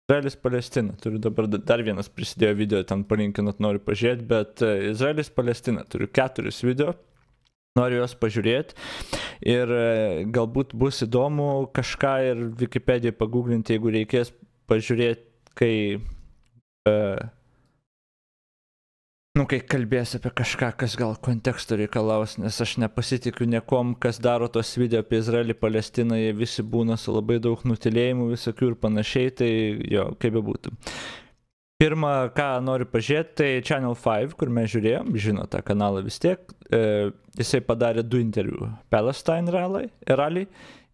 Izraelis Palestina. Turiu dabar dar vienas prisidėjo video, ten palinkinat, noriu pažiūrėti, bet Izraelis Palestina. Turiu 4 video, noriu juos pažiūrėti ir galbūt bus įdomu kažką ir Wikipedijai paguglinti, jeigu reikės pažiūrėti, kai kai kalbės apie kažką, kas gal konteksto reikalaus, nes aš nepasitikiu niekom, kas daro tos video apie Izraelį, Palestiną, jie visi būna su labai daug nutilėjimų visokių ir panašiai, tai jo, kaip bebūtų. Pirma, ką noriu pažiūrėti, tai Channel 5, kur mes žiūrėjom, žino tą kanalą vis tiek, jisai padarė 2 interviu, Palestine Rally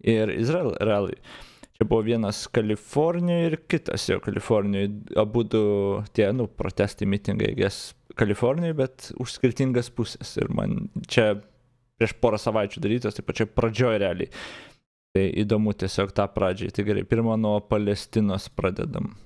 ir Izrael Rally. Čia buvo vienas Kalifornijoje ir kitas jau Kalifornijoje, abudu tie, protestai, mitingai, Kalifornijoje, bet už skirtingas pusės. Ir man čia prieš porą savaičių darytas, tai pačiai pradžioj realiai. Tai įdomu tiesiog tą pradžiai. Tai gerai, pirmą nuo Palestinos pradedam.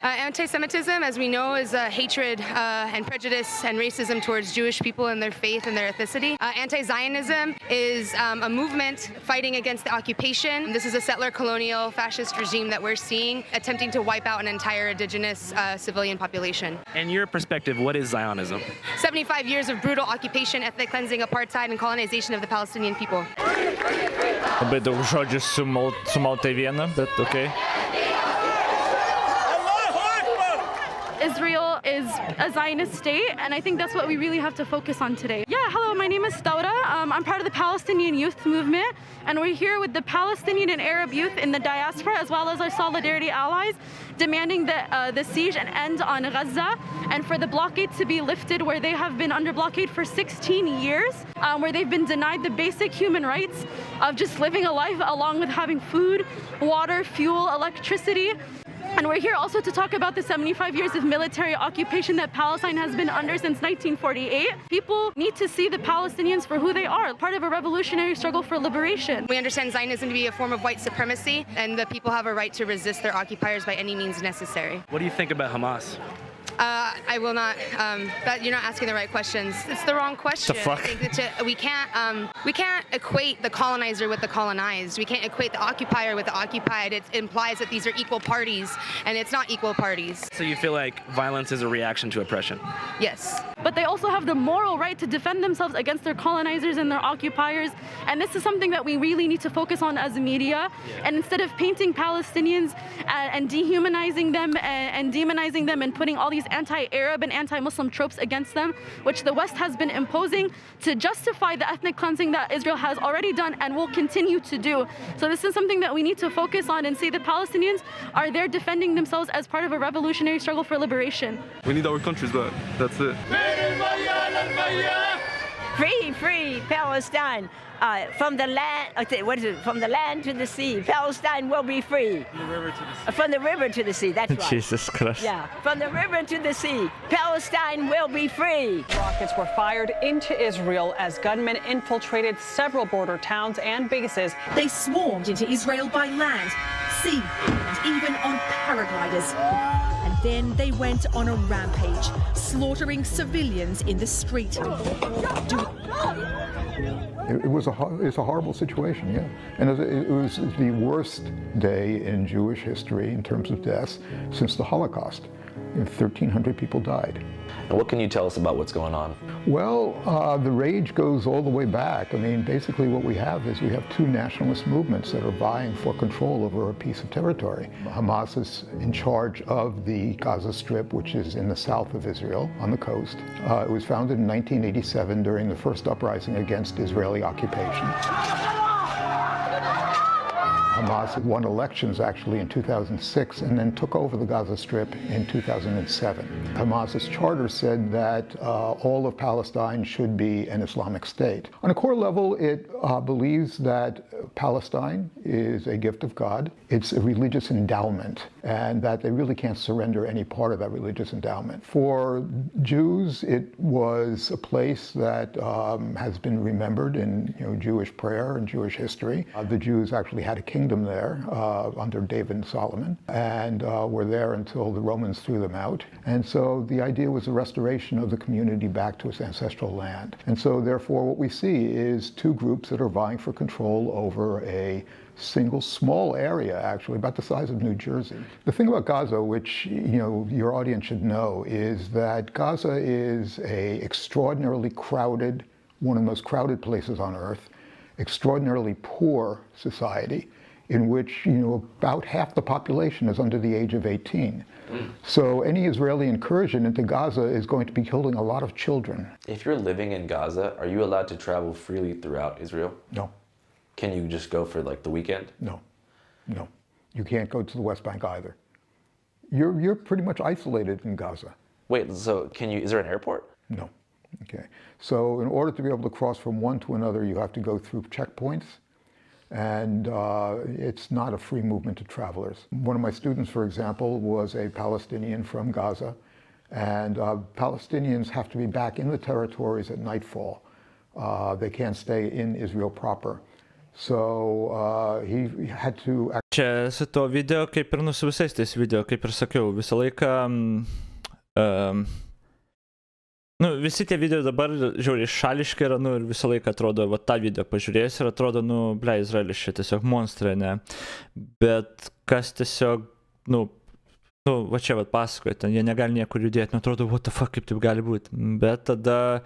Anti-Semitism, as we know, is hatred and prejudice and racism towards Jewish people and their faith and their ethnicity. Anti-Zionism is a movement fighting against the occupation. This is a settler colonial fascist regime that we're seeing, attempting to wipe out an entire indigenous civilian population. In your perspective, what is Zionism? 75 years of brutal occupation, ethnic cleansing, apartheid, and colonization of the Palestinian people. Labai daug žodžių sumalta į vieną, bet okay. Israel is a Zionist state, and I think that's what we really have to focus on today. Yeah, hello, my name is Stauda. I'm part of the Palestinian youth movement, and we're here with the Palestinian and Arab youth in the diaspora, as well as our solidarity allies, demanding that the siege end on Gaza, and for the blockade to be lifted, where they have been under blockade for 16 years, where they've been denied the basic human rights of just living a life, along with having food, water, fuel, electricity. And we're here also to talk about the 75 years of military occupation that Palestine has been under since 1948. People need to see the Palestinians for who they are, part of a revolutionary struggle for liberation. We understand Zionism to be a form of white supremacy, and the people have a right to resist their occupiers by any means necessary. What do you think about Hamas? I will not. You're not asking the right questions. It's the wrong question. The fuck? I think that we can't equate the colonizer with the colonized. We can't equate the occupier with the occupied. It implies that these are equal parties, and it's not equal parties. So you feel like violence is a reaction to oppression? Yes. But they also have the moral right to defend themselves against their colonizers and their occupiers. And this is something that we really need to focus on as media. Yeah. And instead of painting Palestinians and dehumanizing them and demonizing them and putting all these anti-Arab and anti-Muslim tropes against them, which the West has been imposing to justify the ethnic cleansing that Israel has already done and will continue to do. So this is something that we need to focus on and see the Palestinians are there defending themselves as part of a revolutionary struggle for liberation. We need our countries back. That's it. Free, free Palestine. From the land, from the land to the sea, Palestine will be free. From the river to the sea. From the river to the sea, that's right. Jesus Christ. Yeah, from the river to the sea, Palestine will be free. Rockets were fired into Israel as gunmen infiltrated several border towns and bases. They swarmed into Israel by land, sea, and even on paragliders. And then they went on a rampage, slaughtering civilians in the street. It's a horrible situation, yeah. And it was the worst day in Jewish history in terms of deaths since the Holocaust. 1,300 people died. And what can you tell us about what's going on? Well, the rage goes all the way back. I mean, basically what we have is we have 2 nationalist movements that are vying for control over a piece of territory. Hamas is in charge of the Gaza Strip, which is in the south of Israel, on the coast. It was founded in 1987 during the first uprising against Israeli occupation. Hamas won elections actually in 2006 and then took over the Gaza Strip in 2007. Hamas's charter said that all of Palestine should be an Islamic state. On a core level, it believes that Palestine is a gift of God. It's a religious endowment, and that they really can't surrender any part of that religious endowment. For Jews, it was a place that has been remembered in Jewish prayer and Jewish history. The Jews actually had a kingdom there under David and Solomon, and were there until the Romans threw them out. And so the idea was the restoration of the community back to its ancestral land. And so therefore what we see is 2 groups that are vying for control over a single small area, actually, about the size of New Jersey. The thing about Gaza, which your audience should know, is that Gaza is a extraordinarily crowded, one of the most crowded places on earth, extraordinarily poor society, in which about half the population is under the age of 18. So any Israeli incursion into Gaza is going to be killing a lot of children. If you're living in Gaza, are you allowed to travel freely throughout Israel? No. Can you just go for like the weekend? No. No. You can't go to the West Bank either. You're pretty much isolated in Gaza. Wait, so is there an airport? No. Okay. So in order to be able to cross from one to another, you have to go through checkpoints. And it's not a free movement to travelers. One of my students, for example, was a Palestinian from Gaza, and Palestinians have to be back in the territories at nightfall. They can't stay in Israel proper. So he had to... Čia su to video, kaip ir su visais tais video, kaip ir sakiau, visą laiką... visi tie video dabar žiauriai šališkai yra, ir visą laiką atrodo, va tą video pažiūrėjęs ir atrodo, Izraelis čia tiesiog monstrai, ne. Bet kas tiesiog, va čia va pasakoja, ten jie negali niekur judėti, atrodo, what the fuck, kaip taip gali būti. Bet tada,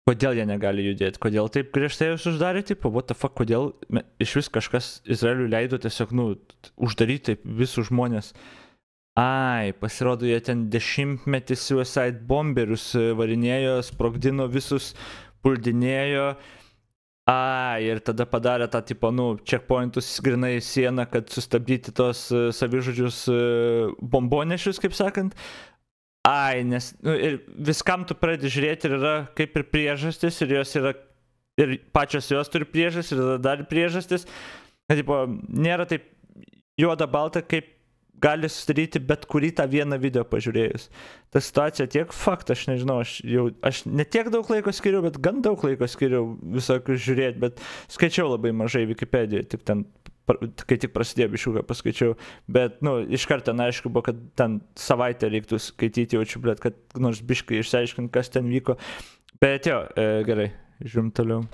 kodėl jie negali judėti, kodėl taip griežtai jūs uždarė, tipo, what the fuck, kodėl iš vis kažkas Izraeliui leido tiesiog, uždaryti taip visus žmonės. Ai, pasirodo, jie ten 10-metį suicide bomberius varinėjo, sprogdino visus, puldinėjo. Ai, ir tada padarė tą, tipo, checkpointus grinai sieną, kad sustabdyti tos savižudžius bombonešius, kaip sakant. Ai, nes, ir viskam tu pradedi žiūrėti ir yra kaip ir priežastis, ir jos yra, ir pačios jos turi priežastis, ir dar priežastis. Kad, tipo, nėra taip juoda balta, kaip gali susidaryti bet kurį tą vieną video pažiūrėjus. Ta situacija tiek fakt, aš nežinau, aš ne tiek daug laiko skiriau, bet gan daug laiko skiriau visokius žiūrėti, bet skaičiau labai mažai Wikipedijoje, tik ten, kai tik prasidėjo bišuką paskaičiau, bet, iš karto, aišku, buvo, kad ten savaitę reiktų skaityti, jaučiu, bet kad nors biškai išsiaiškinti, kas ten vyko. Bet jo, gerai, žiūrim toliau.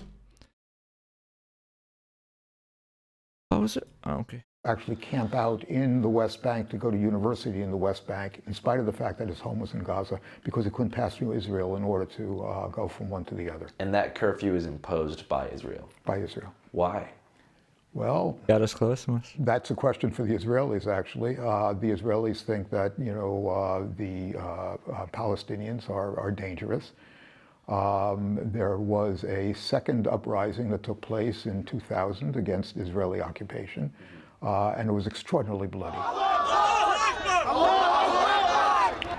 Pause? Okay. Actually camp out in the West Bank to go to university in the West Bank, in spite of the fact that his home was in Gaza, because he couldn't pass through Israel in order to go from one to the other. And that curfew is imposed by Israel? By Israel. Why? Well, that's a question for the Israelis, actually. The Israelis think that, the Palestinians are dangerous. There was a second uprising that took place in 2000 against Israeli occupation. And it was extraordinarily bloody.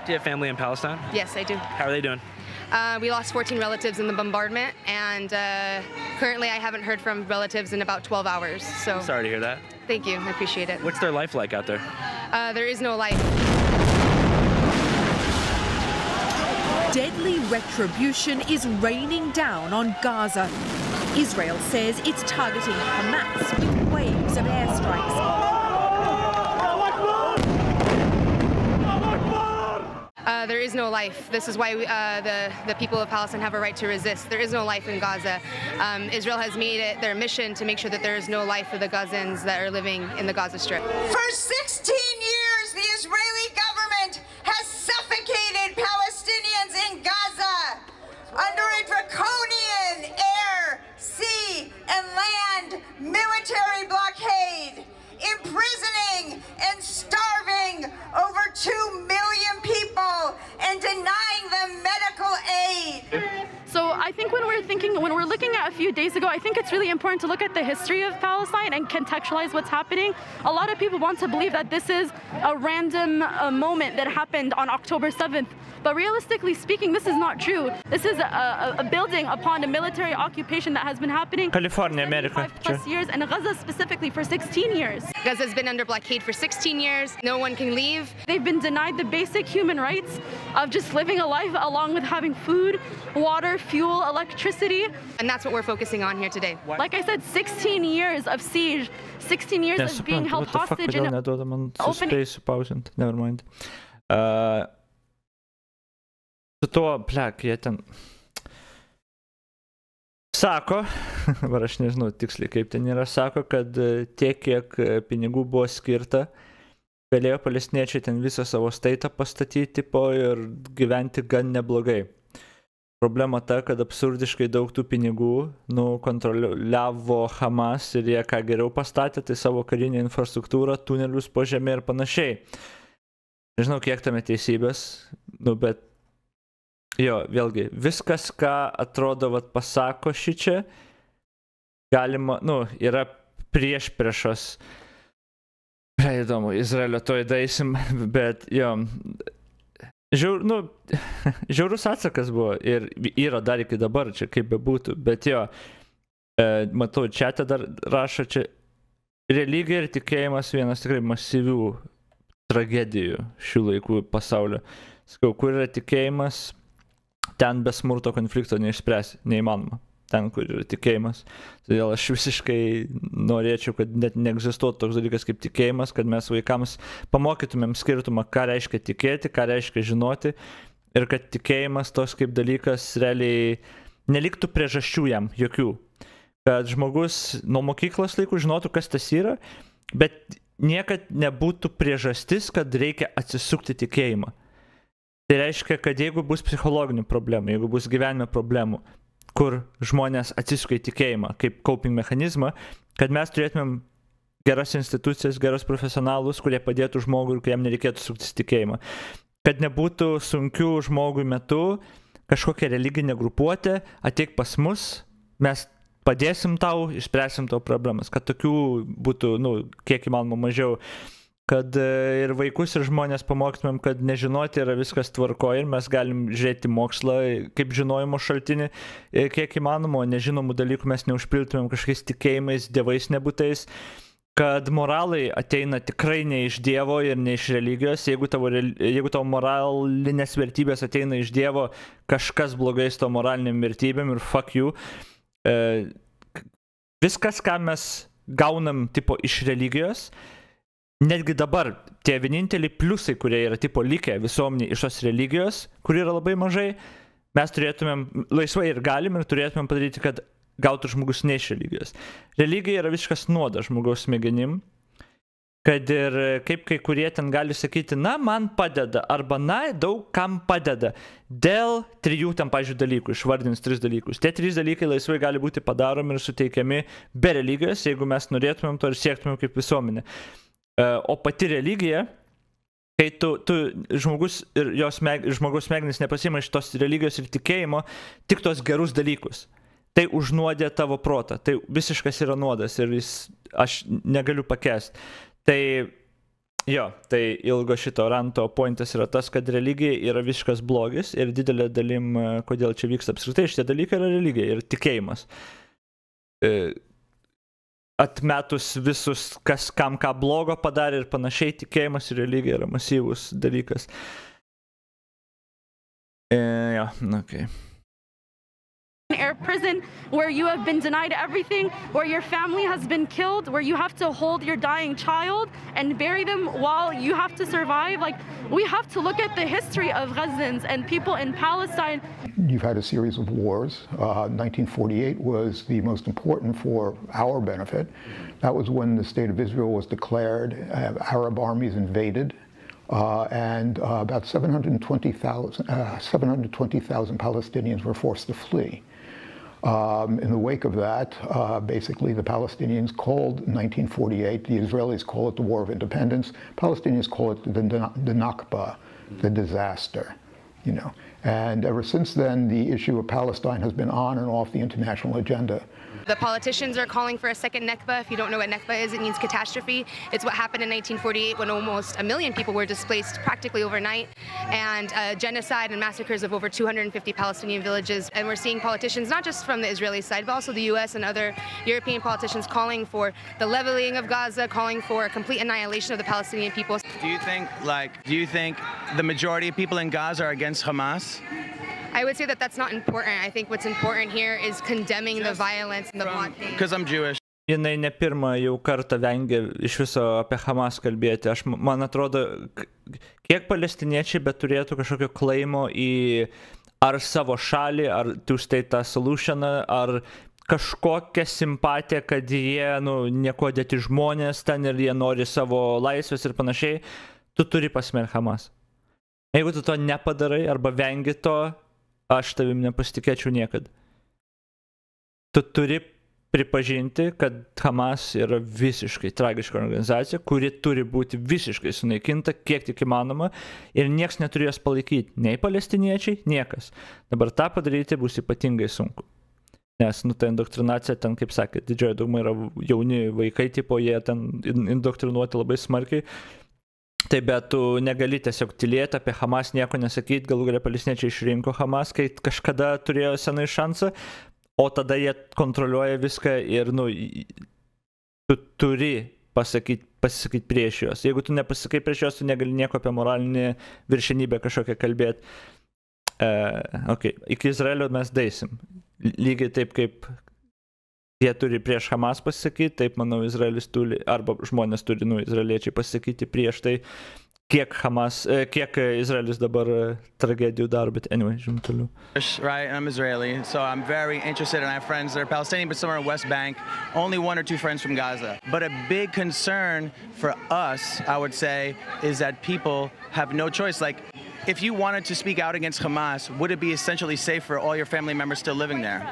Do you have family in Palestine? Yes, I do. How are they doing? We lost 14 relatives in the bombardment, and currently I haven't heard from relatives in about 12 hours. So sorry to hear that. Thank you, I appreciate it. What's their life like out there? There is no life. Deadly retribution is raining down on Gaza. Israel says it's targeting Hamas with waves of airstrikes. There is no life. This is why the people of Palestine have a right to resist. There is no life in Gaza. Israel has made it their mission to make sure that there is no life for the Gazans that are living in the Gaza Strip. For 16 years, the Israeli government has suffocated Palestinians in Gaza under a draconian air, sea, and land military blockade, imprisoning and starving over 2 million people and denying them medical aid. So I think when we're looking at a few days ago, I think it's really important to look at the history of Palestine and contextualize what's happening. A lot of people want to believe that this is a random moment that happened on October 7th. But realistically speaking, this is not true. This is a building upon a military occupation that has been happening for 75+ years, and Gaza specifically for 16 years. Gaza has been under blockade for 16 years. No one can leave. They've been denied the basic human rights of just living a life along with having food, water, fuel, electricity. And that's what we're focusing on here today. Like I said, 16 years of siege, 16 years of being held hostage in open... Never mind. Su tuo, plek, jie ten... Sako, aš nežinau tiksliai kaip ten yra, sako, kad tiek, kiek pinigų buvo skirta, galėjo palestiniečiai ten visą savo staitą pastatyti ir gyventi gan neblogai. Problema ta, kad absurdiškai daug tų pinigų kontroliavo Hamas ir jie ką geriau pastatė, tai savo karinę infrastruktūrą, tunelius po žemė ir panašiai. Nežinau, kiek tame teisybės, bet jo, vėlgi, viskas, ką atrodo, pasako šičia, galima, yra priešpriešos. Įdomu, Izraelio to įdaisim, bet jo, žiaurus atsakas buvo ir yra dar iki dabar, čia kaip bebūtų, bet jo, matau, čia dar rašo, čia religija ir tikėjimas vienas tikrai masyvių tragedijų šių laikų pasaulio. Sakau, kur yra tikėjimas, ten be smurto konflikto neišspręs, neįmanoma. Ten, kur yra tikėjimas. Todėl aš visiškai norėčiau, kad net neegzistuotų toks dalykas kaip tikėjimas, kad mes vaikams pamokytumėm skirtumą, ką reiškia tikėti, ką reiškia žinoti ir kad tikėjimas tos kaip dalykas realiai neliktų priežasčių jam jokių. Kad žmogus nuo mokyklos laikų žinotų, kas tas yra, bet niekad nebūtų priežastis, kad reikia atsisukti tikėjimą. Tai reiškia, kad jeigu bus psichologinių problemų, jeigu bus gyvenime problemų, kur žmonės atsisuka į tikėjimą kaip coping mechanizmą, kad mes turėtumėm geras institucijas, geras profesionalus, kurie padėtų žmogui ir kuriam nereikėtų suktis tikėjimą. Kad nebūtų sunkių žmogui metu kažkokia religinė grupuotė, ateik pas mus, mes padėsim tau, išspręsim tau problemas. Kad tokių būtų, kiek įmanoma mažiau. Kad ir vaikus ir žmonės pamokytumėm, kad nežinoti yra viskas tvarkoje ir mes galim žiūrėti mokslą kaip žinojimo šaltinį, kiek įmanoma, o nežinomų dalykų mes neužpiltumėm kažkokiais tikėjimais, dievais nebūtais, kad moralai ateina tikrai ne iš Dievo ir ne iš religijos, jeigu tavo moralinės vertybės ateina iš Dievo, kažkas blogai su to moraliniam vertybėm ir fuck you. Viskas, ką mes gaunam tipo iš religijos, netgi dabar tie vieninteliai pliusai, kurie yra tipo likę visuomeniai iš tos religijos, kur yra labai mažai, mes turėtumėm laisvai ir galim ir turėtumėm padaryti, kad gautų žmogus ne iš religijos. Religija yra visiškas nuodas žmogaus smegenim, kad ir kaip kai kurie ten gali sakyti, man padeda, arba daug kam padeda, dėl 3 ten, pavyzdžiui, dalykų, išvardins 3 dalykus. Tie 3 dalykai laisvai gali būti padaromi ir suteikiami be religijos, jeigu mes norėtumėm to ir siektumėm kaip visuomenė. O pati religija, kai žmogus ir žmogaus smegenys nepasiima iš tos religijos ir tikėjimo tik tos gerus dalykus. Tai užnuodė tavo protą. Tai visiškas yra nuodas ir aš negaliu pakęsti. Tai jo, tai ilgo šito ranto pointas yra tas, kad religija yra visiškas blogis ir didelė dalim, kodėl čia vyksta apskritai, šitie dalykai yra religija ir tikėjimas. Atmetus visus, kas kam ką blogo padarė ir panašiai, tikėjimas ir religija yra masyvus dalykas. Okay. Air prison where you have been denied everything, where your family has been killed, where you have to hold your dying child and bury them while you have to survive. Like, we have to look at the history of Gazans and people in Palestine. You've had a series of wars. 1948 was the most important for our benefit. That was when the state of Israel was declared, Arab armies invaded, and about 720,000 Palestinians were forced to flee. In the wake of that, basically the Palestinians called 1948, the Israelis call it the War of Independence, Palestinians call it the Nakba, the disaster, And ever since then, the issue of Palestine has been on and off the international agenda. The politicians are calling for a second Nakba. If you don't know what Nakba is, it means catastrophe. It's what happened in 1948 when almost 1 million people were displaced practically overnight, and genocide and massacres of over 250 Palestinian villages. And we're seeing politicians, not just from the Israeli side, but also the US and other European politicians calling for the leveling of Gaza, calling for a complete annihilation of the Palestinian people. Do you think the majority of people in Gaza are against Hamas? I would say that that's not important. I think what's important here is condemning the violence and the blockade. Because I'm Jewish. Jinai ne pirmą jau kartą vengia iš viso apie Hamas kalbėti. Man atrodo, kiek palestiniečiai bet turėtų kažkokio klaimo į ar savo šalį, ar two-state solution, ar kažkokią simpatiją, kad jie, nieko dėti žmonės ten ir jie nori savo laisvės ir panašiai, tu turi pasmerkti Hamas. Jeigu tu to nepadarai arba vengi to, aš tavim nepasitikėčiau niekad. Tu turi pripažinti, kad Hamas yra visiškai tragiška organizacija, kuri turi būti visiškai sunaikinta, kiek tik įmanoma, ir nieks neturi jos palaikyti, nei palestiniečiai, niekas. Dabar tą padaryti bus ypatingai sunku. Nes, ta indoktrinacija ten, kaip sakė, didžioji dauguma yra jauni vaikai, tipo, jie ten indoktrinuoti labai smarkiai. Tai bet tu negali tiesiog tylėti apie Hamas, nieko nesakyti, galų galia palestiniečiai išrinko Hamas, kai kažkada turėjo senai šansą, o tada jie kontroliuoja viską ir, tu turi pasisakyti prieš juos. Jeigu tu nepasakai prieš juos, tu negali nieko apie moralinį viršenybę kažkokią kalbėti. Iki Izraelio mes daisim. Lygiai taip, kaip jie turi prieš Hamas pasisakyti, taip, manau, Izraelis turi, arba žmonės turi, izraeliečiai pasisakyti prieš tai, kiek Izraelis dabar tragedijų daro, bet anyway, žiūrėjom toliau. Right, I'm Israeli, so I'm very interested, and I have friends that are Palestinian, but somewhere in West Bank, only 1 or 2 friends from Gaza. But a big concern for us, I would say, is that people have no choice. Like, if you wanted to speak out against Hamas, would it be essentially safe for all your family members still living there?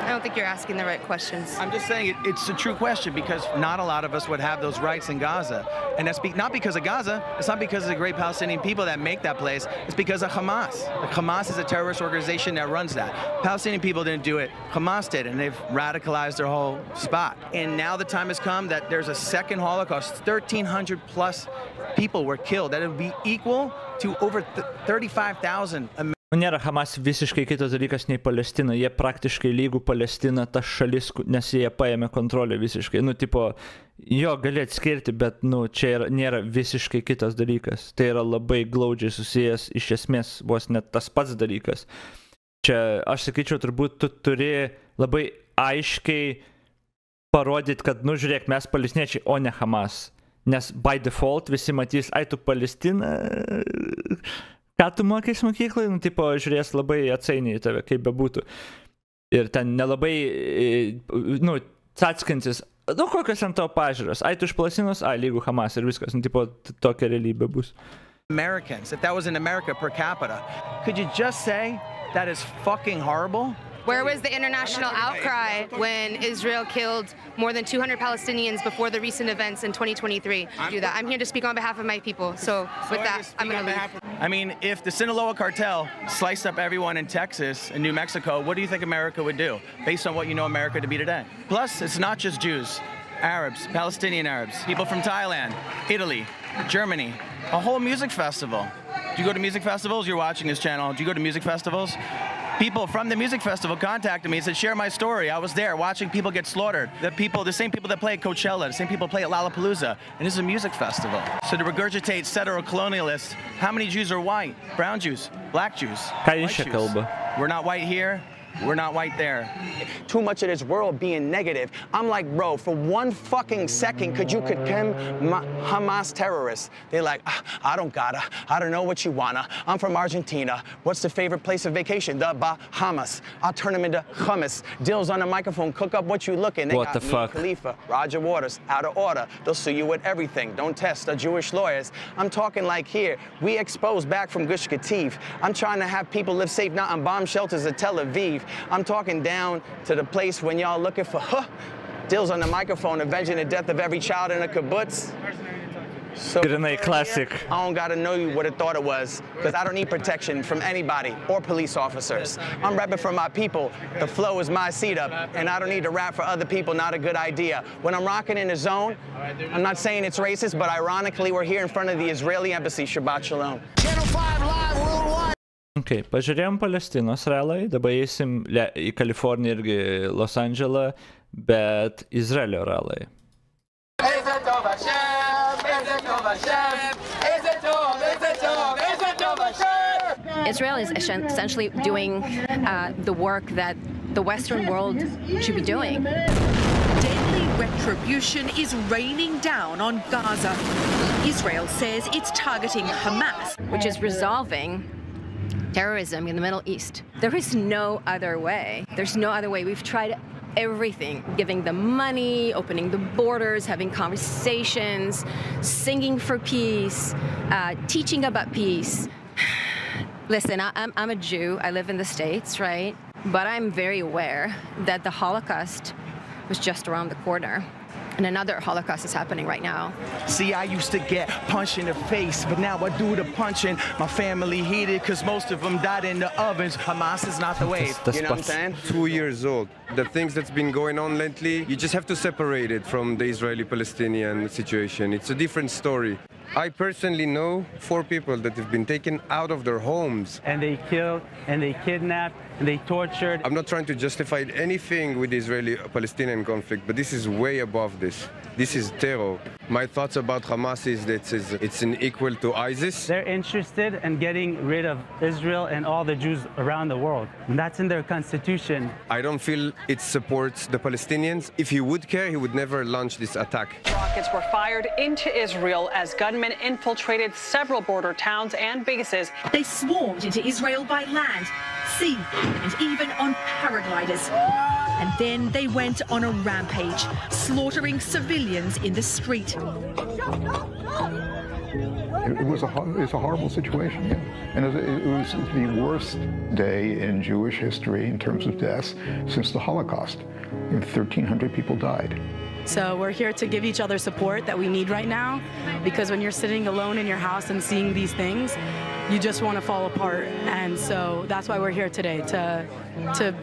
I don't think you're asking the right questions. I'm just saying it's a true question because not a lot of us would have those rights in Gaza. And that's not because of Gaza, it's not because of the great Palestinian people that make that place, it's because of Hamas. Like, Hamas is a terrorist organization that runs that. Palestinian people didn't do it, Hamas did, and they've radicalized their whole spot. And now the time has come that there's a second Holocaust. 1,300 plus people were killed. That would be equal to over 35,000 Americans. Nėra Hamas visiškai kitas dalykas nei Palestina, jie praktiškai lygų Palestina, ta šalis, nes jie paėmė kontrolę visiškai. Jo gali atskirti, bet, čia nėra visiškai kitas dalykas. Tai yra labai glaudžiai susijęs, iš esmės, vos net tas pats dalykas. Čia, aš sakyčiau, turbūt tu turi labai aiškiai parodyti, kad, žiūrėk, mes palestiniečiai, o ne Hamas. Nes by default visi matys, tu Palestina... Ką tu mokais mokyklai, žiūrės labai atsainiai į tave, kaip bebūtų. Ir ten nelabai, atskantis, kokios ant tavo pažiūros. Tu iš Palestinos, lygų Hamas ir viskas, tokia realybė bus. Americans, if that was in America per capita, could you just say that is fucking horrible? Where was the international outcry when Israel killed more than 200 Palestinians before the recent events in 2023? Do that. I'm here to speak on behalf of my people. So with that, I'm going to leave. I mean, if the Sinaloa cartel sliced up everyone in Texas and New Mexico, what do you think America would do based on what you know America to be today? Plus, it's not just Jews, Arabs, Palestinian Arabs, people from Thailand, Italy, Germany, a whole music festival. Do you go to music festivals? You're watching this channel. Do you go to music festivals? People from the music festival contacted me and said, share my story. I was there watching people get slaughtered. The same people that play at Coachella, the same people play at Lollapalooza. And this is a music festival. So to regurgitate settler-colonialists, how many Jews are white? Brown Jews, black Jews, white Jews. We're not white here. We're not white there. Too much of this world being negative. I'm like, bro, for 1 fucking second, could you condemn Hamas terrorists? They're like, I don't gotta. I don't know what you wanna. I'm from Argentina. What's the favorite place of vacation? The Bahamas. I'll turn them into hummus. Dills on the microphone, cook up what you looking. They what the fuck? Khalifa, Roger Waters, out of order. They'll sue you with everything. Don't test the Jewish lawyers. I'm talking like here. We exposed back from Gush Katif. I'm trying to have people live safe, not in bomb shelters in Tel Aviv. I'm talking down to the place when y'all looking for deals on the microphone, avenging the death of every child in a kibbutz. So classic. I don't gotta know you what I thought it was, because I don't need protection from anybody or police officers. I'm repping for my people. The flow is my seat up, and I don't need to rap for other people. Not a good idea. When I'm rocking in the zone, I'm not saying it's racist, but ironically, we're here in front of the Israeli embassy. Shabbat Shalom. Channel 5 live worldwide. Okay, pažiūrėjom Palestinos realai, dabar eisim į Kaliforniją irgi Los Andželą, bet Izraelio realai. Israel is essentially doing the work that the Western world should be doing. Deadly retribution is raining down on Gaza. Israel says it's targeting Hamas, which is resolving terrorism in the Middle East. There is no other way. There's no other way. We've tried everything, giving them money, opening the borders, having conversations, singing for peace, teaching about peace. Listen, I'm a Jew. I live in the States, right? But I'm very aware that the Holocaust was just around the corner. And another Holocaust is happening right now. See, I used to get punched in the face, but now I do the punching. My family heated because most of them died in the ovens. Hamas is not the wave. You know what I'm saying? 2 years old. The things that's been going on lately, you just have to separate it from the Israeli-Palestinian situation. It's a different story. I personally know 4 people that have been taken out of their homes. And they killed, and they kidnapped, and they tortured. I'm not trying to justify anything with the Israeli-Palestinian conflict, but this is way above this. This is terror. My thoughts about Hamas is that it's an equal to ISIS. They're interested in getting rid of Israel and all the Jews around the world. And that's in their constitution. I don't feel it supports the Palestinians. If he would care, he would never launch this attack. Rockets were fired into Israel as gunmen infiltrated several border towns and bases. They swarmed into Israel by land, sea, and even on paragliders. And then they went on a rampage, slaughtering civilians in the street. It's a horrible situation, yeah. And it was the worst day in Jewish history in terms of deaths since the Holocaust. 1,300 people died. So we're here to give each other support that we need right now, because when you're sitting alone in your house and seeing these things, you just want to fall apart. And so that's why we're here today, to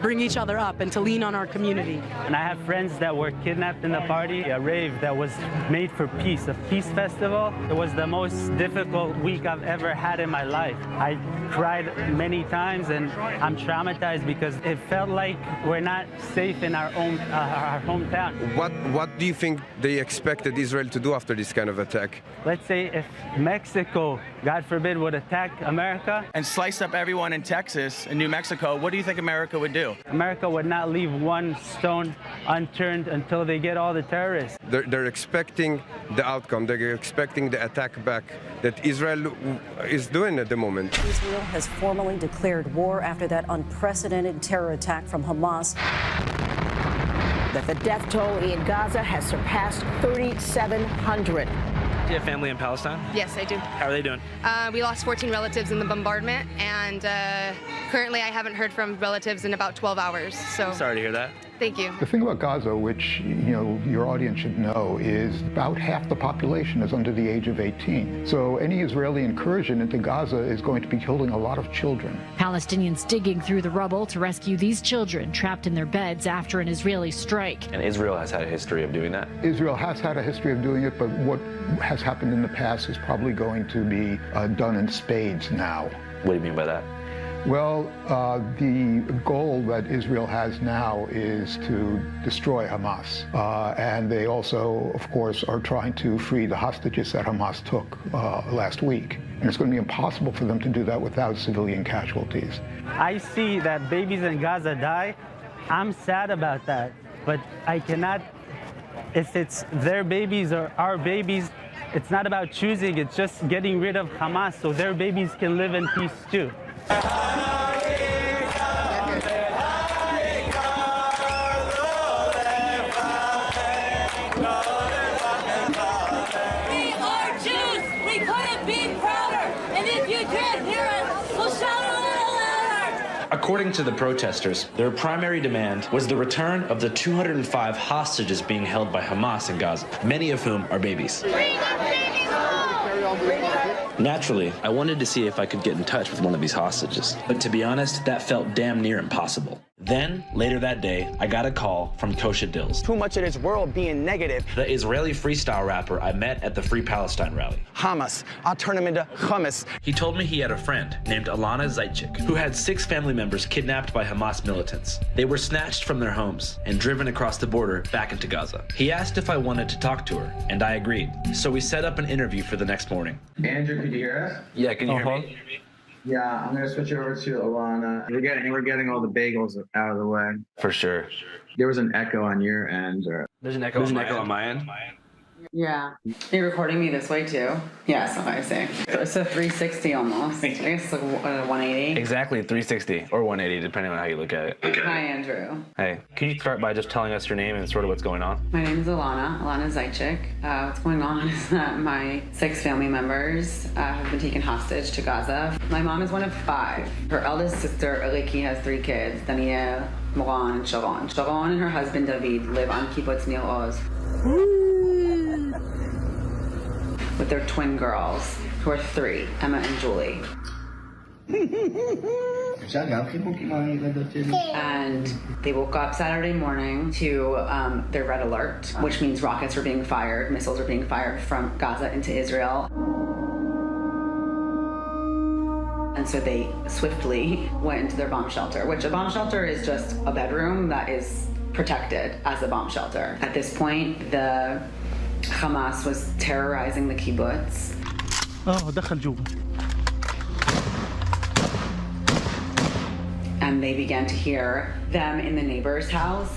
bring each other up and to lean on our community. And I have friends that were kidnapped in the party, a rave that was made for peace, a peace festival. It was the most difficult week I've ever had in my life. I cried many times, and I'm traumatized because it felt like we're not safe in our hometown. What do you think they expected Israel to do after this kind of attack? Let's say if Mexico, God forbid, would attack America and slice up everyone in Texas and New Mexico, what do you think America would do? America would not leave one stone unturned until they get all the terrorists. They're expecting the outcome. They're expecting the attack back that Israel is doing at the moment. Israel has formally declared war after that unprecedented terror attack from Hamas. That the death toll in Gaza has surpassed 3,700. Do you have family in Palestine? Yes, I do. How are they doing? We lost 14 relatives in the bombardment, and currently I haven't heard from relatives in about 12 hours. So I'm sorry to hear that. Thank you. The thing about Gaza, which your audience should know, is about half the population is under the age of 18. So any Israeli incursion into Gaza is going to be killing a lot of children. Palestinians digging through the rubble to rescue these children trapped in their beds after an Israeli strike. And Israel has had a history of doing that? Israel has had a history of doing it, but what has happened in the past is probably going to be done in spades now. What do you mean by that? Well, the goal that Israel has now is to destroy Hamas. And they also, of course, are trying to free the hostages that Hamas took last week. And it's going to be impossible for them to do that without civilian casualties. I see that babies in Gaza die. I'm sad about that. But I cannot, if it's their babies or our babies, it's not about choosing. It's just getting rid of Hamas so their babies can live in peace too. We are Jews! We couldn't be prouder! And if you can't hear us, we'll shout a little louder! According to the protesters, their primary demand was the return of the 205 hostages being held by Hamas in Gaza, many of whom are babies. Naturally, I wanted to see if I could get in touch with one of these hostages, but to be honest, that felt damn near impossible. Then, later that day, I got a call from Kosha Dills. Too much of this world being negative. The Israeli freestyle rapper I met at the Free Palestine rally. Hamas. I'll turn him into hummus. He told me he had a friend named Alana Zaitchik who had 6 family members kidnapped by Hamas militants. They were snatched from their homes and driven across the border back into Gaza. He asked if I wanted to talk to her, and I agreed. So we set up an interview for the next morning. Andrew, could you hear us? Yeah, can you hear me? Yeah, I'm gonna switch it over to Alana. We're getting all the bagels out of the way. For sure. There was an echo on your end, or There's an echo on my end. Yeah. You're recording me this way too? Yes, okay, I see. It's a 360 almost. I guess it's like a 180. Exactly, 360 or 180, depending on how you look at it. Hi, Andrew. Hey, can you start by just telling us your name and sort of what's going on? My name is Alana Zajcik. What's going on is that my 6 family members have been taken hostage to Gaza. My mom is one of 5. Her eldest sister, Aliki, has 3 kids, Danielle, Moran, and Sharon. Sharon and her husband, David, live on Kibbutz Nil Oz with their twin girls, who are 3, Emma and Julie. And they woke up Saturday morning to their red alert, which means rockets were being fired, missiles were being fired from Gaza into Israel. And so they swiftly went into their bomb shelter, which a bomb shelter is just a bedroom that is protected as a bomb shelter. At this point, the Hamas was terrorizing the kibbutz. And they began to hear them in the neighbor's house.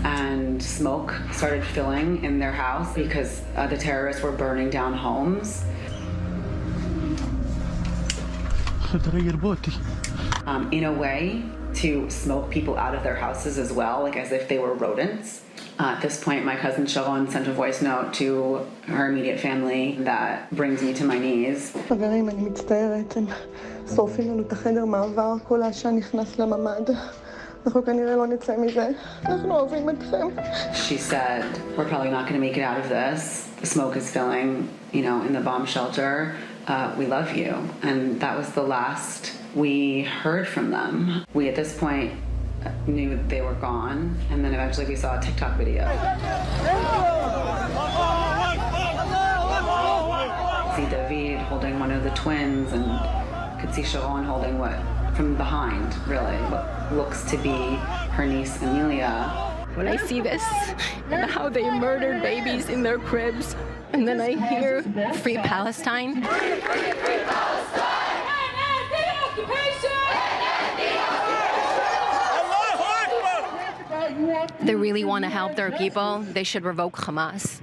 And smoke started filling in their house because the terrorists were burning down homes. In a way, to smoke people out of their houses as well, like as if they were rodents. At this point, my cousin Sharon sent a voice note to her immediate family that brings me to my knees. חברים, אני מצטערת, הם שורפים לנו את החדר מעבר, כל העשן נכנס לממ"ד. אנחנו כנראה לא נצא מזה. אנחנו אוהבים אתכם. She said, we're probably not going to make it out of this. The smoke is filling, in the bomb shelter. We love you. And that was the last we heard from them. We, at this point, knew they were gone. And then eventually we saw a TikTok video. See David holding one of the twins, and could see Sharon holding from behind, really, what looks to be her niece Amelia. When I see this and how they murdered babies in their cribs, and then I hear Free Palestine. Free Palestine! And the occupation! They really want to help their people, they should revoke Hamas.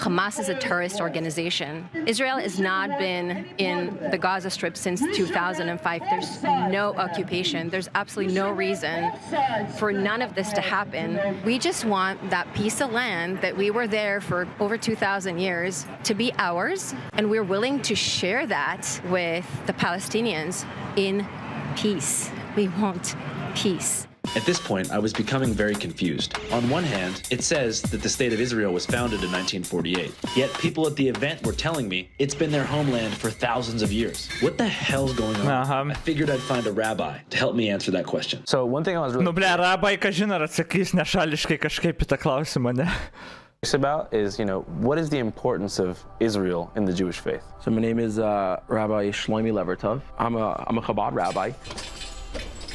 Hamas is a terrorist organization. Israel has not been in the Gaza Strip since 2005. There's no occupation. There's absolutely no reason for none of this to happen. We just want that piece of land that we were there for over 2,000 years to be ours, and we're willing to share that with the Palestinians in peace. We want peace. At this point, I was becoming very confused. On one hand, it says that the State of Israel was founded in 1948. Yet people at the event were telling me it's been their homeland for thousands of years. What the hell's going on? I figured I'd find a rabbi to help me answer that question. So one thing I was really Rabai, kažin ar atsakys nešališkai kažkaip į tą klausimą, ne? about is, what is the importance of Israel in the Jewish faith? So my name is Rabbi Shlomi Levertov. I'm a Chabad rabbi.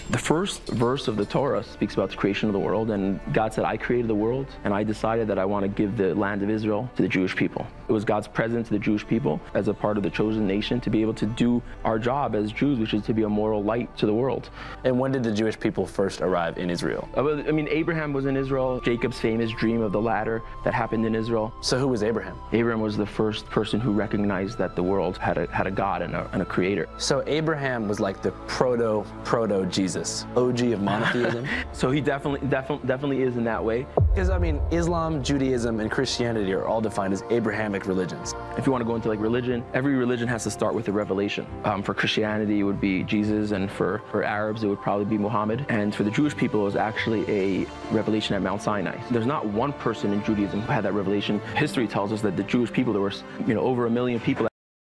The first verse of the Torah speaks about the creation of the world, and God said, I created the world, and I decided that I want to give the land of Israel to the Jewish people. It was God's present to the Jewish people as a part of the chosen nation to be able to do our job as Jews, which is to be a moral light to the world. And when did the Jewish people first arrive in Israel? I mean, Abraham was in Israel. Jacob's famous dream of the ladder that happened in Israel. So who was Abraham? Abraham was the first person who recognized that the world had a God and a creator. So Abraham was like the proto-Jesus. OG of monotheism. So he definitely is in that way. Because I mean, Islam, Judaism, and Christianity are all defined as Abrahamic religions. If you want to go into like religion, every religion has to start with a revelation. For Christianity, it would be Jesus, and for Arabs, it would probably be Muhammad. And for the Jewish people, it was actually a revelation at Mount Sinai. There's not one person in Judaism who had that revelation. History tells us that the Jewish people, there were over 1 million people.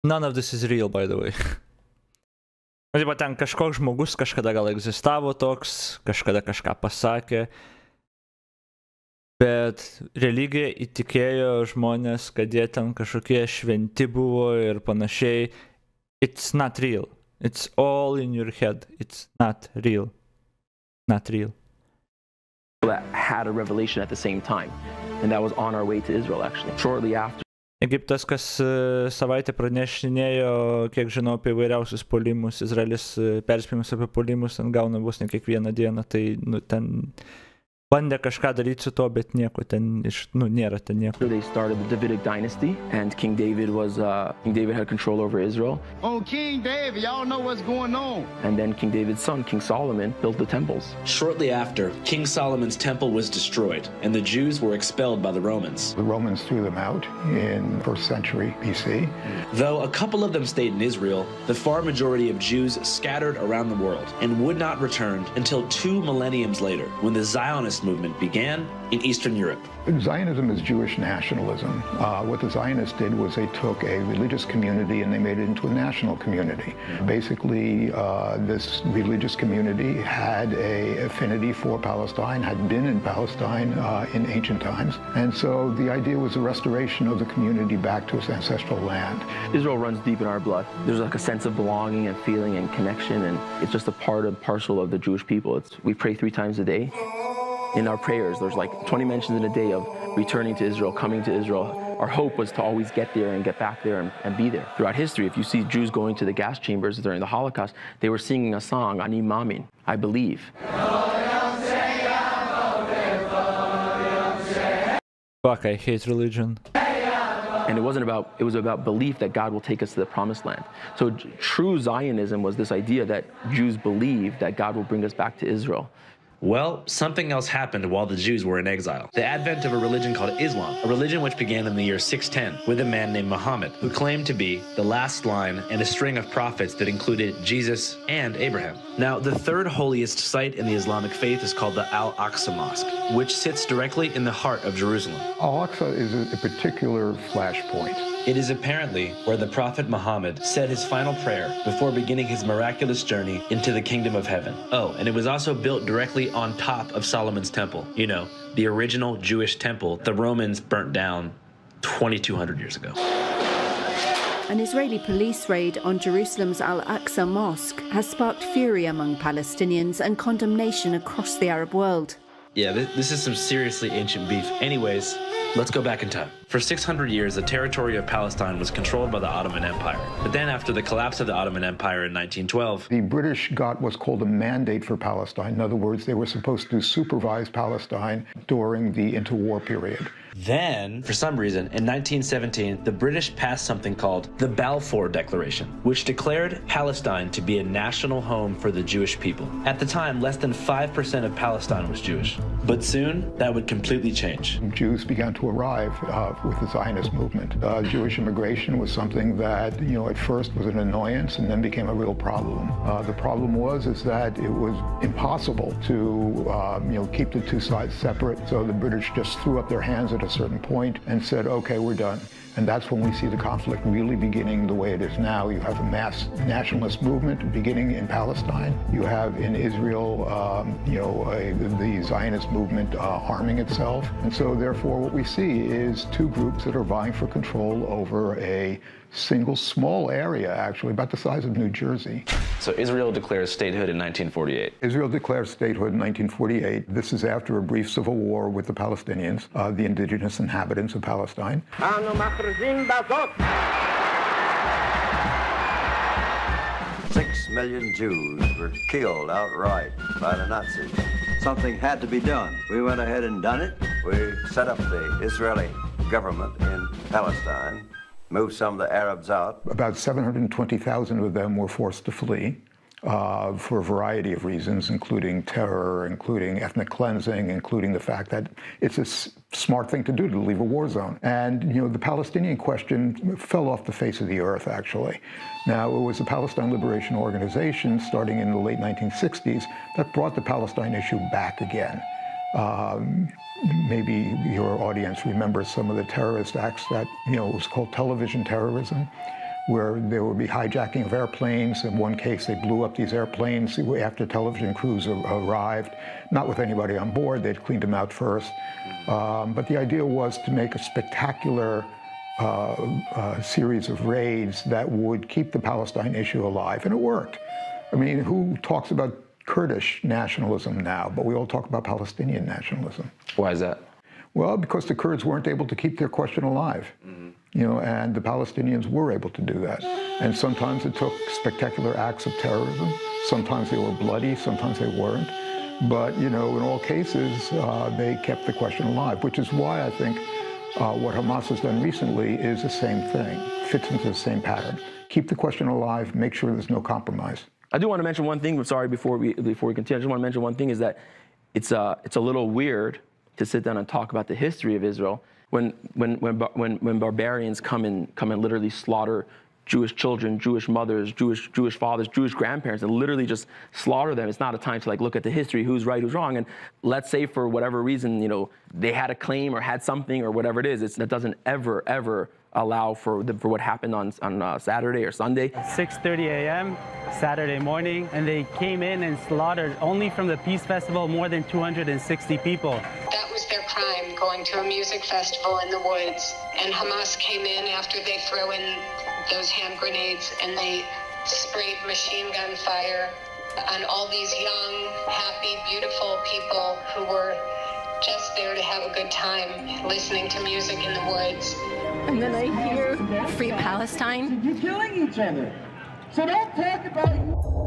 None of this is real, by the way. Ten kažkoks žmogus kažkada gal egzistavo toks, kažkada kažką pasakė, bet religija įtikėjo žmonės, kad jie ten kažkokie šventi buvo ir panašiai. It's not real. It's all in your head. It's not real. Not real. That had a revelation at the same time, and that was on our way to Israel, actually. Shortly after. Egiptas kas savaitę pranešinėjo, kiek žinau, apie įvairiausius puolimus. Izraelis perspėjimus apie puolimus gauna vos ne kiekvieną dieną. Tai ten bandė kažką daryti su to, bet nieko ten nėra ten nieko. They started the Davidic dynasty, and King David had control over Israel. Oh, King David, y'all know what's going on. And then King David's son, King Solomon, built the temples. Shortly after, King Solomon's temple was destroyed, and the Jews were expelled by the Romans. The Romans threw them out in 1st century BC. Though a couple of them stayed in Israel, the far majority of Jews scattered around the world and would not return until 2 millenniums later, when the Zionist movement began in Eastern Europe. Zionism is Jewish nationalism. What the Zionists did was they took a religious community and they made it into a national community. Basically, this religious community had an affinity for Palestine, had been in Palestine in ancient times. And so the idea was the restoration of the community back to its ancestral land. Israel runs deep in our blood. There's like a sense of belonging and feeling and connection, and it's just a part and parcel of the Jewish people. We pray 3 times a day. In our prayers, there's like 20 mentions in a day of returning to Israel, coming to Israel. Our hope was to always get there and get back there and be there. Throughout history, if you see Jews going to the gas chambers during the Holocaust, they were singing a song, Ani Mamin, I believe. Fuck, I hate religion. And it was about belief that God will take us to the promised land. So true Zionism was this idea that Jews believe that God will bring us back to Israel. Well, something else happened while the Jews were in exile. The advent of a religion called Islam, a religion which began in the year 610 with a man named Muhammad, who claimed to be the last line in a string of prophets that included Jesus and Abraham. Now, the 3rd holiest site in the Islamic faith is called the Al-Aqsa Mosque, which sits directly in the heart of Jerusalem. Al-Aqsa is a particular flashpoint. It is apparently where the Prophet Muhammad said his final prayer before beginning his miraculous journey into the kingdom of heaven. Oh, and it was also built directly on top of Solomon's temple. You know, the original Jewish temple the Romans burnt down 2,200 years ago. An Israeli police raid on Jerusalem's Al-Aqsa Mosque has sparked fury among Palestinians and condemnation across the Arab world. Yeah, this is some seriously ancient beef. Anyways, let's go back in time. For 600 years, the territory of Palestine was controlled by the Ottoman Empire. But then after the collapse of the Ottoman Empire in 1912, the British got what's called a mandate for Palestine. In other words, they were supposed to supervise Palestine during the interwar period. Then, for some reason, in 1917, the British passed something called the Balfour Declaration, which declared Palestine to be a national home for the Jewish people. At the time, less than 5% of Palestine was Jewish. But soon, that would completely change. Jews began to arrive with the Zionist movement. Jewish immigration was something that, at first was an annoyance and then became a real problem. The problem is that it was impossible to, keep the two sides separate. So the British just threw up their hands at a certain point and said, okay, we're done. And that's when we see the conflict really beginning the way it is now. You have a mass nationalist movement beginning in Palestine. You have in Israel, the Zionist movement arming itself. And so therefore what we see is 2 groups that are vying for control over a single small area, actually, about the size of New Jersey. So Israel declares statehood in 1948. Israel declares statehood in 1948. This is after a brief civil war with the Palestinians, the indigenous inhabitants of Palestine. 6 million Jews were killed outright by the Nazis. Something had to be done. We went ahead and done it. We set up the Israeli government in Palestine, moved some of the Arabs out. About 720,000 of them were forced to flee for a variety of reasons, including terror, including ethnic cleansing, including the fact that it's a smart thing to do to leave a war zone. And, the Palestinian question fell off the face of the earth, actually. Now, it was the Palestine Liberation Organization, starting in the late 1960s, that brought the Palestine issue back again. Maybe your audience remembers some of the terrorist acts that, was called television terrorism, where there would be hijacking of airplanes. In one case, they blew up these airplanes after television crews arrived, not with anybody on board. They'd cleaned them out first. But the idea was to make a spectacular series of raids that would keep the Palestine issue alive, and it worked. I mean, who talks about Kurdish nationalism now, but we all talk about Palestinian nationalism. Why is that? Well, because the Kurds weren't able to keep their question alive. You know, and the Palestinians were able to do that. And sometimes it took spectacular acts of terrorism. Sometimes they were bloody, sometimes they weren't. But, you know, in all cases, they kept the question alive, which is why I think what Hamas has done recently is the same thing, fits into the same pattern. Keep the question alive, make sure there's no compromise. I do want to mention one thing, I'm sorry, before we continue, I just want to mention one thing, is that it's a little weird to sit down and talk about the history of Israel when barbarians come and literally slaughter Jewish children, Jewish mothers, Jewish fathers, Jewish grandparents, and literally just slaughter them. It's not a time to like look at the history, who's right, who's wrong. And let's say for whatever reason, you know, they had a claim or had something or whatever it is, that doesn't ever allow for what happened on Saturday or Sunday. 6:30 a.m. Saturday morning, and they came in and slaughtered only from the Peace Festival more than 260 people. That was their crime, going to a music festival in the woods. And Hamas came in after they threw in those hand grenades, and they sprayed machine gun fire on all these young, happy, beautiful people who were just there to have a good time, listening to music in the woods. And then I hear Free Palestine. You're killing each other. So don't talk about...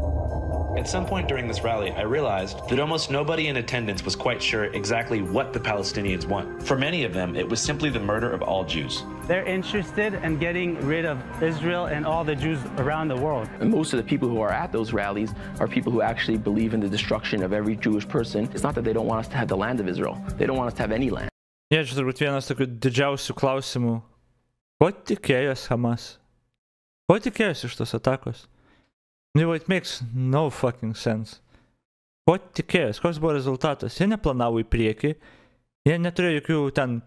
At some point during this rally, I realized that almost nobody in attendance was quite sure exactly what the Palestinians want. For many of them, it was simply the murder of all Jews. They're interested in getting rid of Israel and all the Jews around the world. And most of the people who are at those rallies are people who actually believe in the destruction of every Jewish person. It's not that they don't want us to have the land of Israel. They don't want us to have any land. Ja, čia turbūt vienas tokių didžiausių klausimų. Ko tikėjos Hamas? Ko tikėjos iš tos atakos? No, it makes no fucking sense. Ko tikėjos? Koks buvo rezultatas? Jie neplanavo į priekį, jie neturėjo jokių ten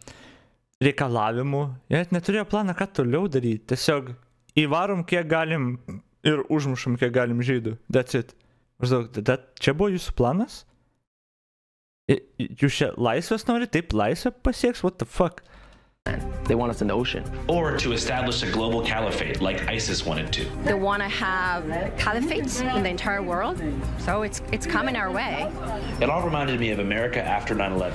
reikalavimų, jie neturėjo planą, ką toliau daryti. Tiesiog įvarom kiek galim ir užmušam kiek galim žydų. That's it. Čia buvo jūsų planas? Jūs čia laisvės nori? Taip laisvę pasieks? What the fuck? They want us in the ocean. Or to establish a global caliphate like ISIS wanted to. They want to have caliphates in the entire world, so it's coming our way. It all reminded me of America after 9/11.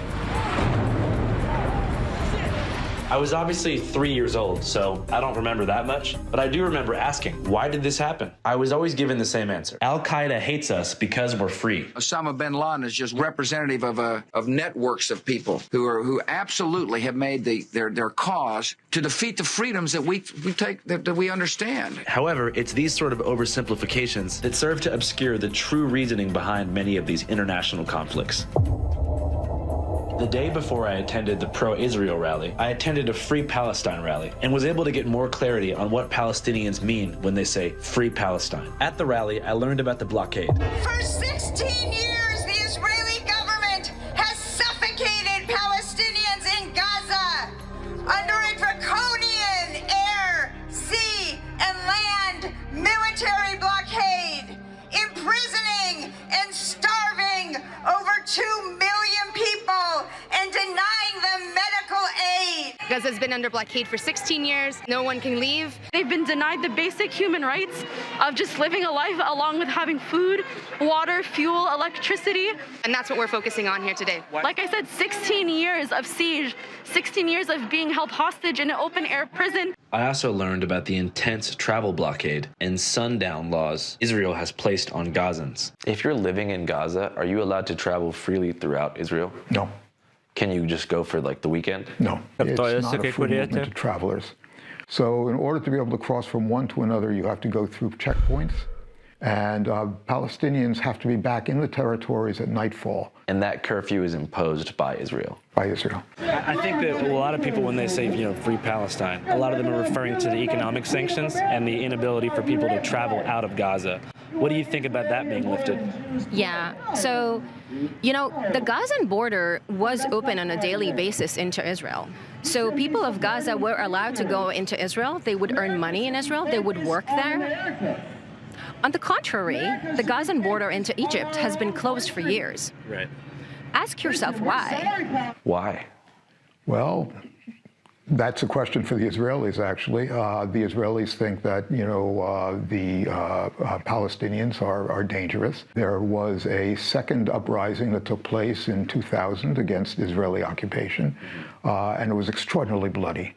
I was obviously 3 years old, so I don't remember that much, but I do remember asking, why did this happen? I was always given the same answer. Al-Qaeda hates us because we're free. Osama bin Laden is just representative of networks of people who absolutely have made their cause to defeat the freedoms that we understand. However, it's these sort of oversimplifications that serve to obscure the true reasoning behind many of these international conflicts. The day before I attended the pro-Israel rally, I attended a Free Palestine rally and was able to get more clarity on what Palestinians mean when they say Free Palestine. At the rally, I learned about the blockade. For 16 years, the Israeli government has suffocated Palestinians in Gaza under a draconian air, sea, and land military blockade, imprisoning and starving over 2 million people and denying them medical aid. Gaza's been under blockade for 16 years. No one can leave. They've been denied the basic human rights of just living a life along with having food, water, fuel, electricity. And that's what we're focusing on here today. Like I said, 16 years of siege, 16 years of being held hostage in an open-air prison. I also learned about the intense travel blockade and sundown laws Israel has placed on Gazans. If you're living in Gaza, are you allowed to travel freely throughout Israel? No. Can you just go for like the weekend? No, it's not a free movement to travelers. So in order to be able to cross from one to another, you have to go through checkpoints. And Palestinians have to be back in the territories at nightfall. And that curfew is imposed by Israel? By Israel. I think that a lot of people, when they say, Free Palestine, a lot of them are referring to the economic sanctions and the inability for people to travel out of Gaza. What do you think about that being lifted? Yeah, so, the Gazan border was open on a daily basis into Israel. So people of Gaza were allowed to go into Israel. They would earn money in Israel. They would work there. On the contrary, the Gazan border into Egypt has been closed for years. Right. Ask yourself why. Why? Well, that's a question for the Israelis, actually. The Israelis think that, the Palestinians are dangerous. There was a second uprising that took place in 2000 against Israeli occupation, and it was extraordinarily bloody.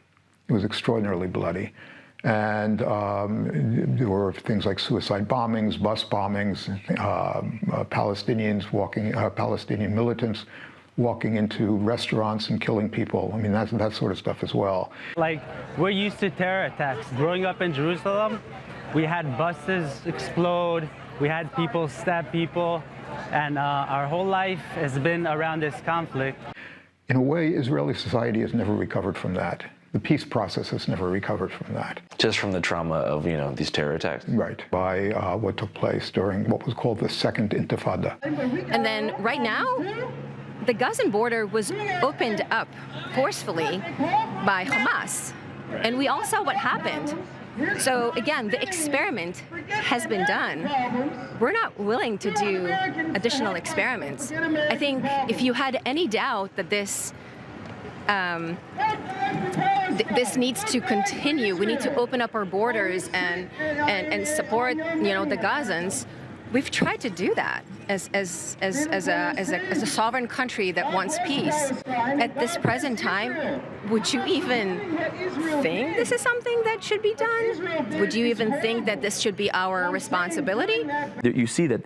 It was extraordinarily bloody. And there were things like suicide bombings, bus bombings, Palestinian militants walking into restaurants and killing people. I mean, that sort of stuff as well. Like, we're used to terror attacks. Growing up in Jerusalem, we had buses explode, we had people stab people, and our whole life has been around this conflict. In a way, Israeli society has never recovered from that. The peace process has never recovered from that. Just from the trauma of, these terror attacks? Right, by what took place during what was called the Second Intifada. And then right now, the Gazan border was opened up forcefully by Hamas. And we all saw what happened. So again, the experiment has been done. We're not willing to do additional experiments. I think if you had any doubt that this needs to continue, we need to open up our borders and support, the Gazans. We've tried to do that as a sovereign country that wants peace. At this present time, would you even think this is something that should be done? Would you even think that this should be our responsibility? You see that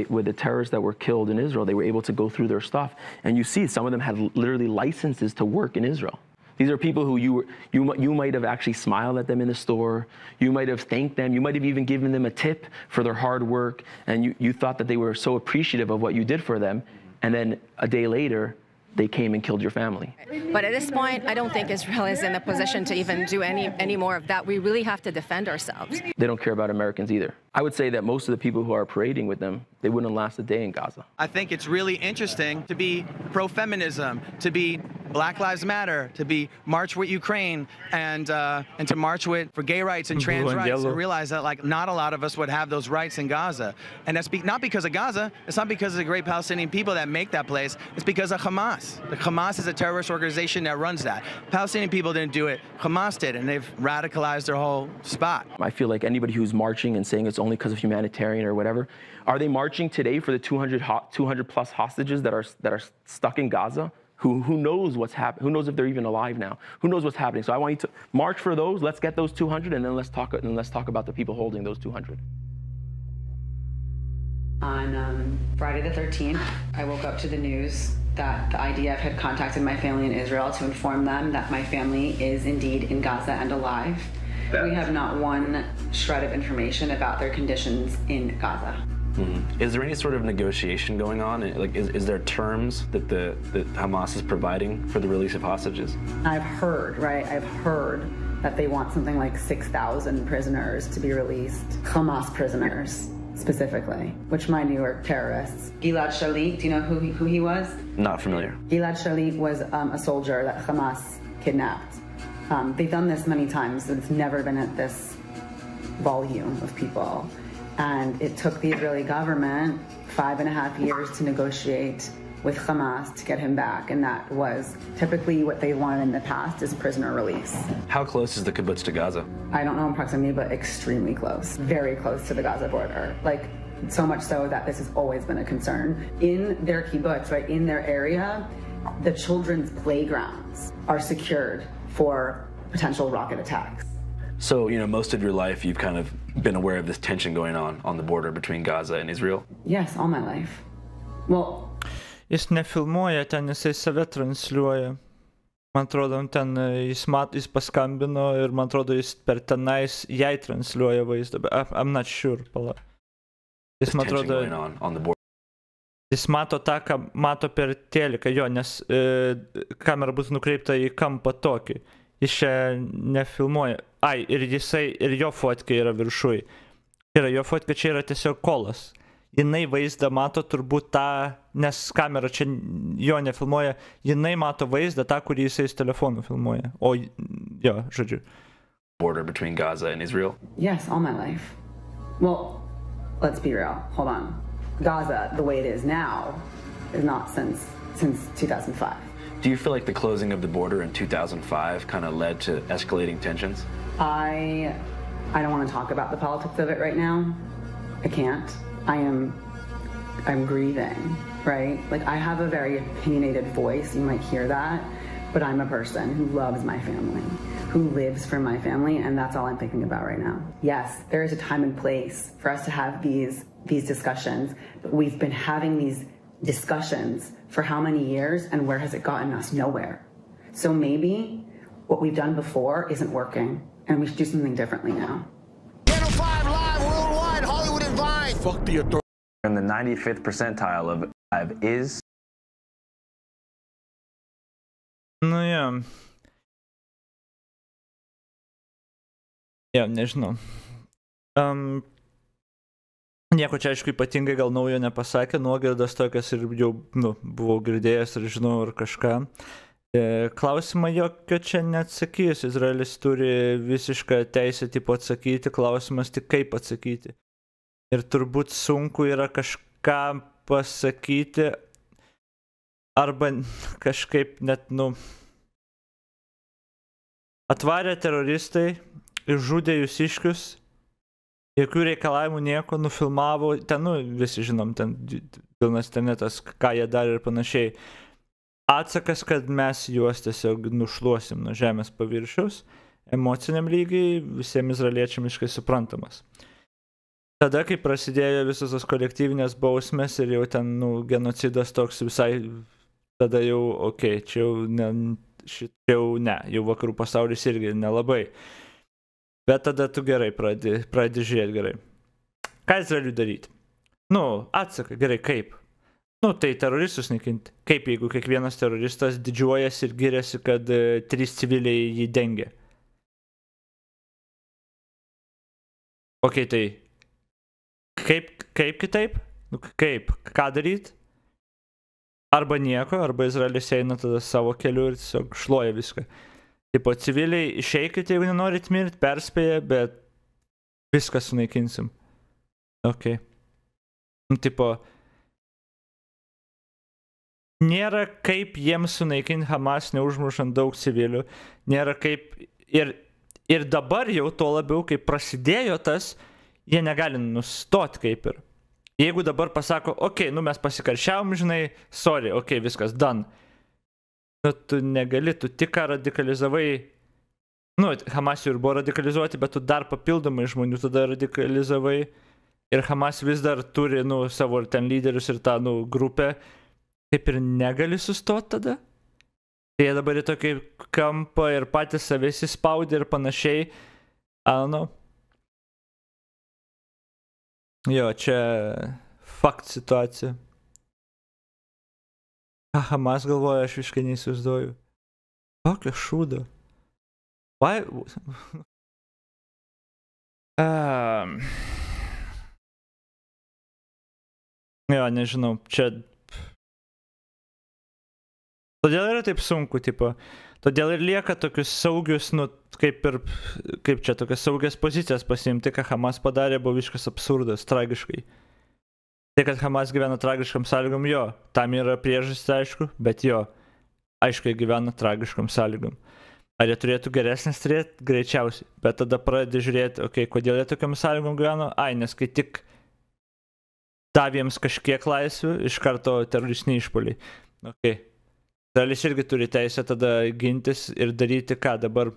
with the terrorists that were killed in Israel, they were able to go through their stuff, and you see some of them had literally licenses to work in Israel. These are people who you might have actually smiled at them in the store. You might have thanked them. You might have even given them a tip for their hard work. And you thought that they were so appreciative of what you did for them. And then a day later, they came and killed your family. But at this point, I don't think Israel is in a position to even do any more of that. We really have to defend ourselves. They don't care about Americans either. I would say that most of the people who are parading with them, they wouldn't last a day in Gaza. I think it's really interesting to be pro-feminism, to be Black Lives Matter, to be march with Ukraine, and to march for gay rights and trans rights, and realize that not a lot of us would have those rights in Gaza. And that's not because of Gaza. It's not because of the great Palestinian people that make that place. It's because of Hamas. The Hamas is a terrorist organization that runs that. Palestinian people didn't do it. Hamas did, and they've radicalized their whole spot. I feel like anybody who's marching and saying it's only because of humanitarian or whatever, are they marching today for the 200 plus hostages that are stuck in Gaza? Who knows what's happening? Who knows if they're even alive now? Who knows what's happening? So I want you to march for those. Let's get those 200, and then let's talk about the people holding those 200. On Friday the 13th, I woke up to the news that the IDF had contacted my family in Israel to inform them that my family is indeed in Gaza and alive. We have not one shred of information about their conditions in Gaza. Mm-hmm. Is there any sort of negotiation going on? Like, is there terms that Hamas is providing for the release of hostages? I've heard that they want something like 6,000 prisoners to be released, Hamas prisoners specifically, which mind you are terrorists. Gilad Shalit, do you know who he was? Not familiar. Gilad Shalit was a soldier that Hamas kidnapped. They've done this many times, but it's never been at this volume of people. And it took the Israeli government 5.5 years to negotiate with Hamas to get him back. And that was typically what they wanted in the past, is prisoner release. How close is the kibbutz to Gaza? I don't know in proximity, but extremely close. Very close to the Gaza border. Like, so much so that this has always been a concern. In their kibbutz, right, in their area, the children's playgrounds are secured for potential rocket attacks. So, most of your life you've kind of been aware of this tension going on the border between Gaza and Israel? Yes, all my life. Well, jis nefilmuoja ten, jisai save transliuoja. Man atrodo, ten jis paskambino ir man atrodo, jis per tenais jai transliuoja vaizdą. I'm not sure, pala. Jis man atrodo, jis mato tą, ką mato per teliką, jo, nes kamera bus nukreipta į kampą tokį. Jis čia nefilmuoja. Ai, ir jo fotka yra viršui. Jo fotka čia yra tiesiog kolas. Jinai vaizdą mato turbūt tą, nes kamera čia jo nefilmuoja, jinai mato vaizdą tą, kurį jisai su telefonu filmuoja. O jo, žodžiu. Border between Gaza and Israel? Yes, all my life. Well, let's be real. Hold on. Gaza, the way it is now, is not since 2005. Do you feel like the closing of the border in 2005 kind of led to escalating tensions? I don't want to talk about the politics of it right now. I can't. I'm grieving, right? Like, I have a very opinionated voice, you might hear that, but I'm a person who loves my family, who lives for my family, and that's all I'm thinking about right now. Yes, there is a time and place for us to have these discussions, but we've been having these discussions for how many years, and where has it gotten us? Nowhere. So maybe what we've done before isn't working, and we should do something differently now. Channel 5 live worldwide, Hollywood and Vine. Fuck the authority. And the 95th percentile of 5 is... Nu, jo, nežinau. Nieko čia, aišku, ypatingai gal naujo nepasakė, nuogirdas tokias ir jau buvau girdėjęs ir žinau ir kažką. Klausimą jokio čia neatsakys. Izraelis turi visišką teisę tipo atsakyti, klausimas tik kaip atsakyti. Ir turbūt sunku yra kažką pasakyti, arba kažkaip net, atvarė teroristai, išžudė jūsiškius, jokių reikalavimų nieko, nufilmavo, ten, visi žinom, ten pilnas internetas, ką jie darė ir panašiai. Atsakas, kad mes juos tiesiog nušluosim nuo žemės paviršiaus, emociniam lygiai, visiems izraeliečiam iškai suprantamas. Tada, kai prasidėjo visos tos kolektyvinės bausmės ir jau ten, genocidas toks visai, tada jau, čia jau ne, jau vakarų pasaulis irgi nelabai. Bet tada tu gerai pradedi žiūrėti gerai. Ką Izraeliui daryti? Atsaka, gerai, kaip? Tai teroristus naikinti. Kaip, jeigu kiekvienas teroristas didžiuojasi ir giriasi, kad 3 civiliai jį dengia? Tai kaip kitaip? Kaip? Ką daryti? Arba nieko, arba Izraelis eina tada savo keliu ir tiesiog šluoja viską. Tipo, civiliai, išeikite, jeigu nenorit mirti, perspėja, bet viską sunaikinsim. Tipo, nėra kaip jiems sunaikinti Hamas, neužmušant daug civilių. Nėra kaip... Ir dabar jau to labiau, kai prasidėjo tas, jie negali nustoti kaip ir. Jeigu dabar pasako, mes pasikaršiavom, žinai, sorry, viskas, done. Tu negali, tu tik ką radikalizavai. Hamas jau ir buvo radikalizuoti, bet tu dar papildomai žmonių tada radikalizavai. Ir Hamas vis dar turi, savo ten lyderius ir tą, grupę. Kaip ir negali sustoti tada. Tai jie dabar į tokį kampą ir patys savęs įspaudė ir panašiai. I don't know. Jo, čia fakt situacija. Ką Hamas galvoja, aš visiškai neįsivaizduoju. Kokio šūdo. Why? Jo, nežinau, čia... Todėl yra taip sunku, tipo. Todėl ir lieka tokius saugius, kaip čia, tokias saugias pozicijas pasiimti, ką Hamas padarė, buvo visiškas absurdas, tragiškai. Tai, kad Hamas gyvena tragiškam sąlygom, jo, tam yra priežastis, aišku, bet jo, aišku, jie gyvena tragiškam sąlygom. Ar jie turėtų geresnės turėti? Greičiausiai. Bet tada pradedi žiūrėti, kodėl jie tokiam sąlygom gyveno? Nes kai tik davė jiems kažkiek laisvių, iš karto teroristiniai išpuoliai. Izraelis irgi turi teisę tada gintis ir daryti ką dabar.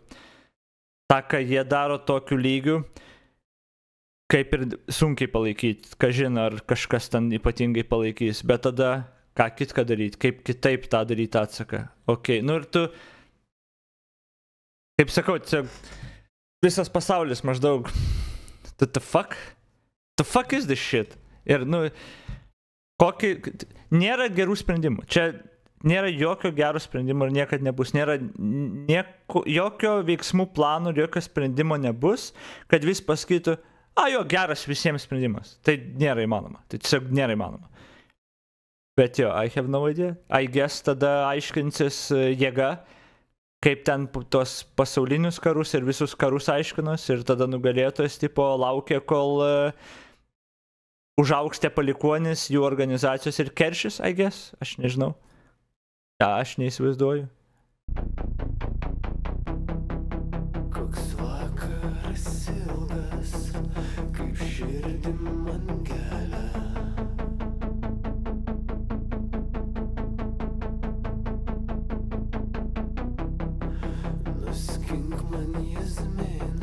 Ta, ką jie daro tokiu lygiu, kaip ir sunkiai palaikyti. Kažin, ar kažkas ten ypatingai palaikys. Bet tada, ką kitką daryti, kaip kitaip tą daryti atsaką. Ir tu, kaip sakau, visas pasaulis maždaug, the fuck? The fuck is this shit? Ir, nėra gerų sprendimų. Čia nėra jokio gero sprendimo ir niekad nebus. Nėra jokio veiksmų plano ir jokio sprendimo nebus, kad vis pasakytų, jo, geras visiems sprendimas. Tai nėra įmanoma. Tai tiesiog nėra įmanoma. Bet jo, I have no idea. I guess tada aiškinsis jėga, kaip ten tos pasaulinius karus ir visus karus aiškinos ir tada nugalėtojas tipo laukia, kol užaukštė palikuonis jų organizacijos ir keršis, I guess. Aš nežinau. Aš neįsivaizduoju. Koks vakaras ilgas, kaip širdim man gelia. من يزمن